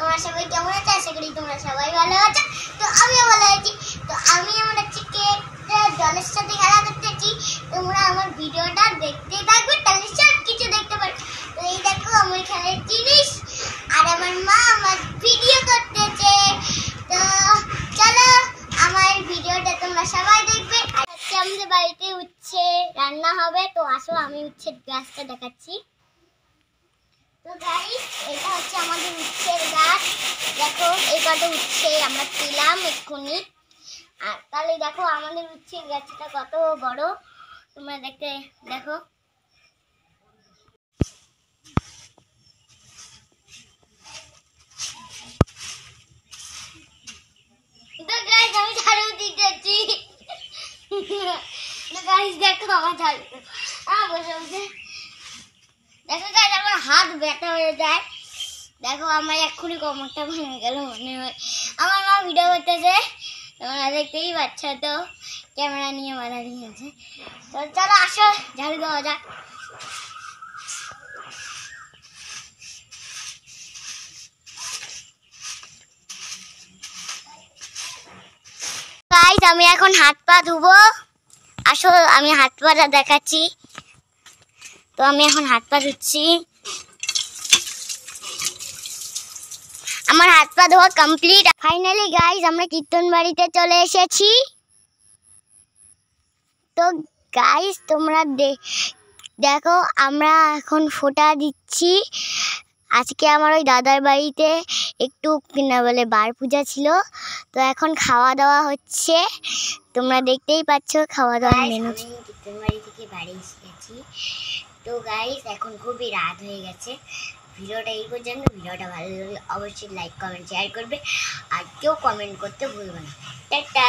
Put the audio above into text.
তোমরা সবাই কেমন আছো? আশা করি তোমরা সবাই ভালো আছো। তো আমিও ভালো আছি। তো আমি আমার কেকটা জলের সাথে খেলা করতেছি। তোমরা আমার ভিডিওটা দেখতে থাকবে, তাহলে সব কিছু দেখতে পারবে। তো এই দেখো আমার খেলার জিনিস, আর আমার মা আমার ভিডিও করতেছে। তো চলো আমার ভিডিওটা তোমরা সবাই দেখবে। আজকে আমাদের বাড়িতে উচ্ছে রান্না হবে। তো আসো আমি উচ্ছের গাছটা দেখাচ্ছি। তো গাইস, এটা হচ্ছে আমাদের উচ্ছের গাছ। দেখো এই কত উচ্ছে আমরা পেলাম এক্ষুনি। আর তাহলে দেখো আমাদের উচ্ছের গাছটা কত বড়, তোমরা দেখো। তো গাইস আমি ঝাড়ু দিতেছি। তো গাইস দেখো আমার ঝাড়ু বসে বসে। দেখো গাইস আমার হাত ব্যথা হয়ে যায়। দেখো আমার এক্ষুনি কোমরটা ভেঙে গেল মনে হয়। আমার মা ভিডিও করতেছে, তোমরা দেখতেই পাচ্ছ। তো ক্যামেরা নিয়ে মারা নিয়েছে। তো চলো আসো ঝাড়ু দেওয়া যাক। গাইস আমি এখন হাত পা ধুবো। আসো আমি হাত পাটা দেখাচ্ছি। তো আমি এখন হাত পা ধুচ্ছি। আমার হাত পা ধোয়া কমপ্লিট। ফাইনালি গাইস আমরা কীর্তন বাড়িতে চলে এসেছি। তো গাইস তোমরা দেখো আমরা এখন ফোঁটা দিচ্ছি। আজকে আমার ওই দাদার বাড়িতে একটু বলে বার পূজা ছিল। তো এখন খাওয়া দাওয়া হচ্ছে, তোমরা দেখতেই পাচ্ছ খাওয়া দাওয়ার মেনু। কীর্তন বাড়ি থেকে বাড়ি এসেছি। তো গাইস এখন খুবই রাত হয়ে গেছে। ভিডিওটা এই পর্যন্ত। ভিডিওটা ভালো লাগলে অবশ্যই লাইক কমেন্ট শেয়ার করবে, আর কেউ কমেন্ট করতে ভুলবে না। টাটা।